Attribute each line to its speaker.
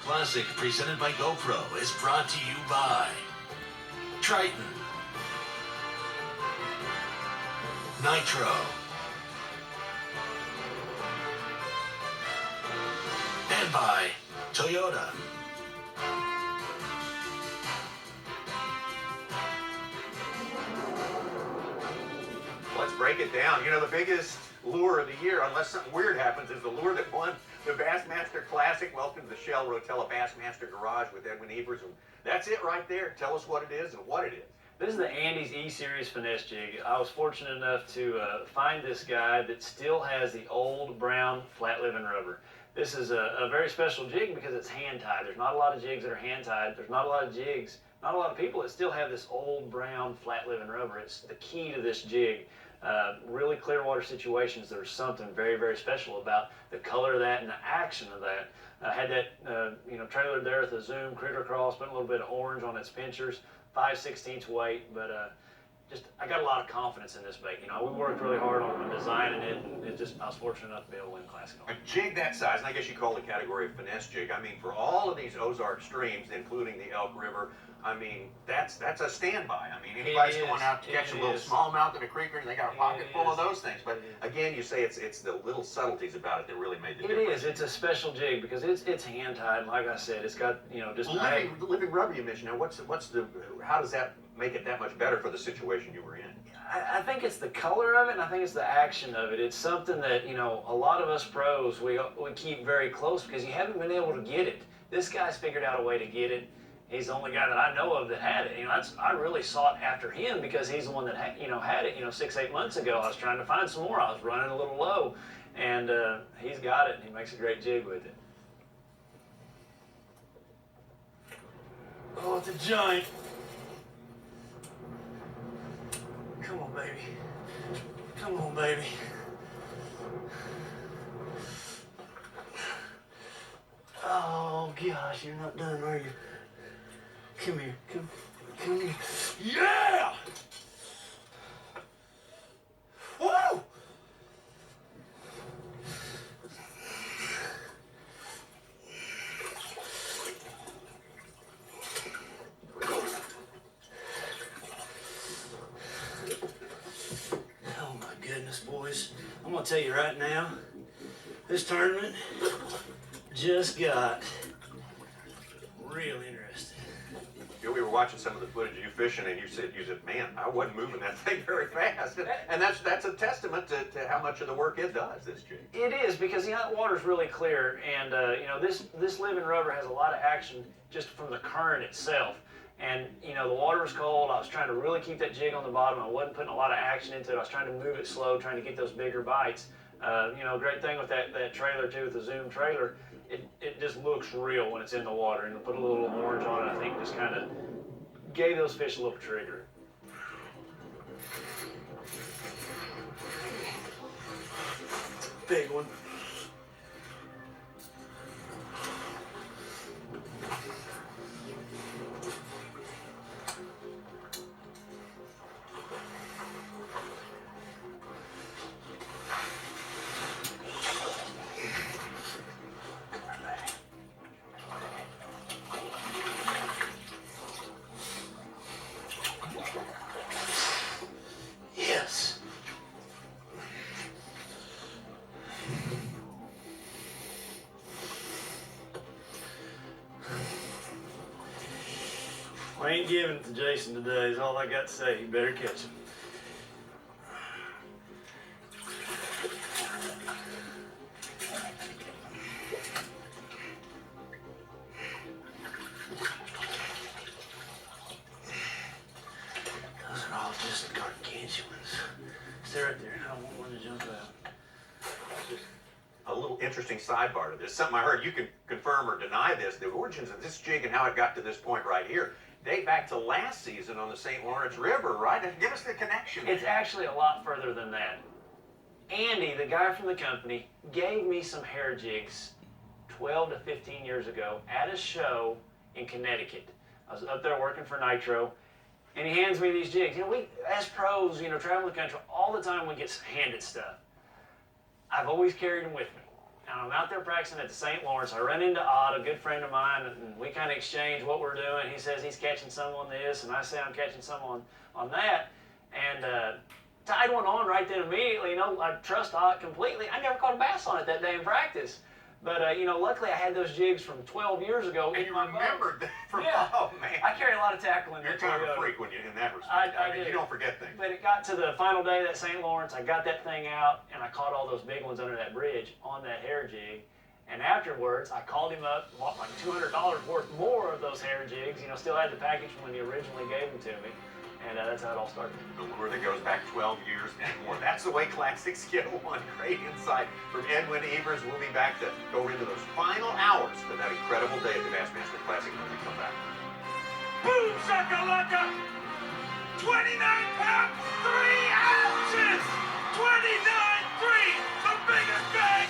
Speaker 1: Classic, presented by GoPro, is brought to you by Triton, Nitro, and by Toyota.
Speaker 2: Let's break it down. You know, the biggest lure of the year, unless something weird happens, is the lure that won the Bassmaster Classic. Welcome to the Shell Rotella Bassmaster Garage with Edwin. And that's it right there. Tell us what it is and what it is.
Speaker 3: This is the Andy's E-Series Finesse Jig. I was fortunate enough to find this guy that still has the old brown flat living rubber. This is a very special jig because it's hand-tied. There's not a lot of jigs that are hand-tied. There's not a lot of jigs, not a lot of people that still have this old brown flat living rubber. It's the key to this jig. Really clear water situations, there's something very, very special about the color of that and the action of that. I had that trailer there with a Zoom critter crawl, spent a little bit of orange on its pinchers, 5/16 weight, but I got a lot of confidence in this bait. You know, we worked really hard on designing it, and I was fortunate enough to be able to win Classic.
Speaker 2: A jig that size, and I guess you call the category of finesse jig. I mean, for all of these Ozark streams, including the Elk River, I mean, that's a standby. I mean, anybody's going out to catch a little smallmouth in a creek, and they got a pocket full of those things. But again, you say it's the little subtleities about it that really made the difference.
Speaker 3: It is. It's a special jig because it's hand tied. Like I said, it's got just
Speaker 2: living rubber. You mentioned. Now, how does that make it that much better for the situation you were in?
Speaker 3: I think it's the color of it, and I think it's the action of it. It's something that a lot of us pros we keep very close because you haven't been able to get it. This guy's figured out a way to get it. He's the only guy that I know of that had it. I really sought after him because he's the one that had it. 6-8 months ago, I was trying to find some more. I was running a little low, and he's got it, and he makes a great jig with it. Oh, it's a giant. Come on, baby. Come on, baby. Oh gosh, you're not done, are you? Come here, come here. Yeah! Woo! Oh my goodness, boys. I'm gonna tell you right now, this tournament just got real interesting.
Speaker 2: We were watching some of the footage of you fishing, and you said, man, I wasn't moving that thing very fast. And that's a testament to how much of the work it does, this jig.
Speaker 3: It is, because the water's really clear, and this living rubber has a lot of action just from the current itself. And the water was cold. I was trying to really keep that jig on the bottom. I wasn't putting a lot of action into it. I was trying to move it slow, trying to get those bigger bites. Great thing with that trailer too, with the Zoom trailer, it just looks real when it's in the water, and to put a little orange on it, I think just kind of gave those fish a little trigger. Big one. Yes. I ain't giving it to Jason today is all I got to say. You better catch him. Those are all just gargantuans. Stay right there. I don't want one to jump out.
Speaker 2: A little interesting sidebar to this, something I heard, you can confirm or deny this, the origins of this jig and how it got to this point right here date back to last season on the St. Lawrence River, right? Give us the connection.
Speaker 3: It's actually a lot further than that. Andy, the guy from the company, gave me some hair jigs 12 to 15 years ago at a show in Connecticut. I was up there working for Nitro, and he hands me these jigs. We, as pros, traveling the country, all the time we get handed stuff. I've always carried them with me. and I'm out there practicing at the St. Lawrence. I run into Odd, a good friend of mine, and we kind of exchange what we're doing. He says he's catching some on this, and I say I'm catching some on that. And tied one on right then immediately. You know, I trust Odd completely. I never caught a bass on it that day in practice. But, you know, luckily I had those jigs from 12 years ago.
Speaker 2: And you remembered that from,
Speaker 3: Yeah.
Speaker 2: oh, man.
Speaker 3: I carry a lot of tackle in
Speaker 2: You're
Speaker 3: that
Speaker 2: kind of a
Speaker 3: Toyota.
Speaker 2: freak when you, in that respect.
Speaker 3: I
Speaker 2: mean,
Speaker 3: do.
Speaker 2: you don't forget things.
Speaker 3: But it got to the final day of that St. Lawrence. I got that thing out, and I caught all those big ones under that bridge on that hair jig. And afterwards, I called him up, bought like $200 worth more of those hair jigs. You know, still had the package from when he originally gave them to me. And that's how it all started.
Speaker 2: The lure that goes back 12 years and more. That's the way classics get won. Great insight from Edwin Evers. We'll be back to go into those final hours of that incredible day at the Bassmasters Classic when we come back.
Speaker 1: Boom shakalaka! 29 pounds, 3 ounces! 29.3, the biggest bag